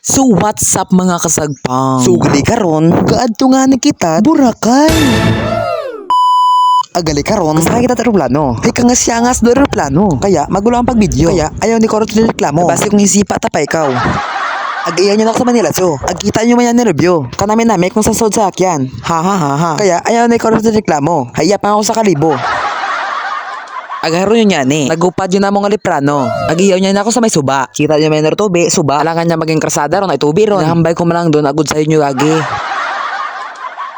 So what's up mga kasagpang? So gali karon, gaadto nga ni kita Boracay. Agali karon, sa kita eroplano. Kay ka nga siyangas do eroplano. Kaya magulo ang pag-video. Kaya ayaw ni Korot reklamo. Basta kung isipa ta pa ikaw. Ag-iyan nyo na ako sa Manila so. Agkita nyo man yan ni review. Kanami nami kung sa sod sa akyan. Ha ha ha ha. Kaya ayaw ni Korot reklamo. Hayap pa ako sa kalibo. Agaro nyo niya ni. Nagupad yun na mga liprano. Agiyaw niya na ako sa may suba. Kita niya may narutubi, suba. Alangan niya maging krasada ron, ay tubi ron. Nahambay ko malang doon, agud sa inyo agi.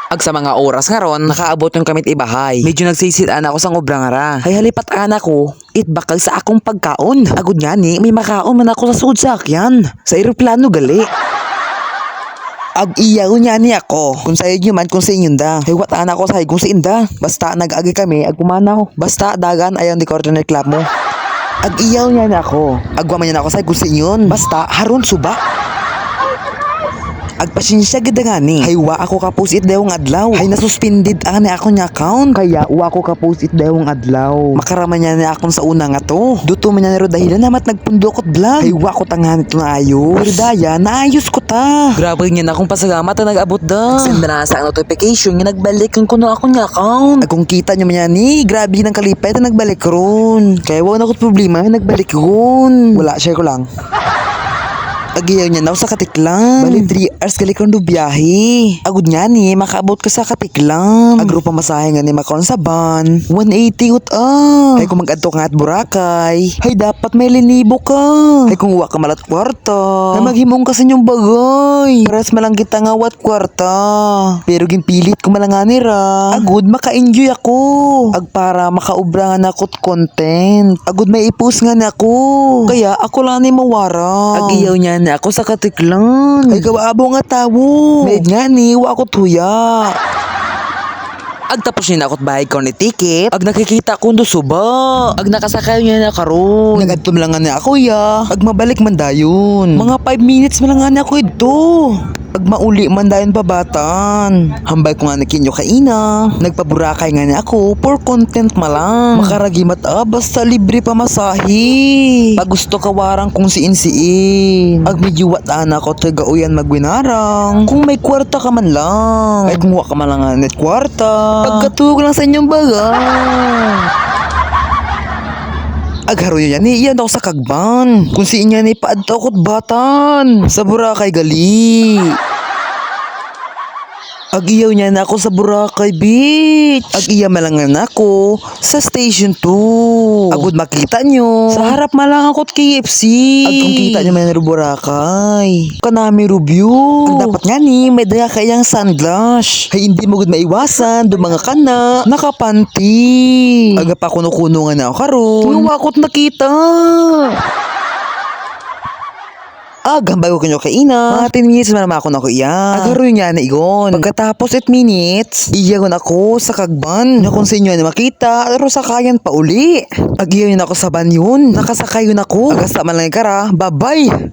Ag sa mga oras nga ron, nakaabot yung kamit ibahay. Medyo nagsisitaan ako sa obrang ara. Ay halipat anak ko, itbakal sa akong pagkaon. Agud nga ni, may makaon man ako sa sud sa akyan. Sa eroplano gali. Ag-iyaw niya ni ako. Kung sa inyo man, kung sa inyo da. Hiwat anak ko sa kung sa inda. Basta nag-agi kami, agpumanaw. Basta dagan ayaw ni Korot reklamo. Ag-iyaw niya ni ako. Agwa man niya ako sa kung sa inyo. Basta haron suba. Agpasinsya gid nga ni. Hay wa ako kapost it dayong adlaw. Hay nasuspended ang ni ako nya account. Kaya wa ako kapost it dayong adlaw. Makaraman niya ni akon sa una nga to. Duto man niya nero dahilan namat nagpundokot vlog. Hay wa ko tangan ito na ayos. Pero daya naayos ko ta. Grabe nga na akong pasalamat na nag-abot da. Send na sa notification nga nagbalik yung kuno ako niya account. Kung kita nyo man yan ni, grabe ng kalipay na nagbalik ron. Kaya wala akong problema, nagbalik ron. Wala, share ko lang. Agiyaw niya na ako sa Katiklan. Bali 3 hours gali kong do biyahe. Agud nga ni, makaabot ka sa Katiklan. Agro pa masahe nga ni makaon sa van. 180 ut Hay kung mag-adto ka at Boracay. Hay dapat may linibo ka. Hay kung wa ka malat kwarta. Hay maghimong ka sa inyong bagay. Paras malang kita nga wat kwarta. Pero ginpilit ko malang nga nira. Agud maka-enjoy ako. Ag para makaubrangan ako't content. Agud may i-post nga na ako. Kaya ako lang ni mawara. Agiyaw niya na ako sa Katiklan. Ay kawaabo nga tawo. Med nga ni, wa ako tuya. Ag tapos niya na ako't bahay ko ni ticket. Ag nakikita ko do suba. Ag nakasakay niya na karon. Nagadto lang nga ni ako ya. Ag mabalik man dayon. Mga 5 minutes man lang nga ni ako ito. Ag mauli man dayon pabatan. Hambay ko nga ni kinyo kaina. Nagpaburakay nga ni ako for content malang. Makaragimat basta libre pa masahi. Pag gusto ka warang kung siin. Ag medyo anak ko tagauyan magwinarang. Kung may kwarta ka man lang. Ay kung wa ka man lang nga net kwarta. Pagkatulog lang sa inyong bagay. Agharo yan ni iyan ako sa Kagban. Kung si inya ni paadto ako't batan. Sa Boracay gali. Agiyaw niya na ako sa Boracay Beach. Agiya malangan ako sa Station 2. Agud makita nyo. Sa harap malang ako't KFC. Ag kung kita nyo man rin Boracay. Kanami review. Ang dapat nga ni, may daya kayang sunglass. Hay hindi mo gud maiwasan. Do mga kana. Nakapanti. Aga pa kuno-kuno nga na ako karon. Tuwa ako't nakita. Gambay ko kanyo kaina. Mga 10 minutes man naman ako na ko iya. Agaro niya na igon. Pagkatapos 8 minutes, iyagon ako sa Kagban. Na kung sa inyo na makita, pero sakayan pa uli. Agiyaw yun ako sa van yun. Nakasakay yun ako. Agasa man lang kara. Bye-bye.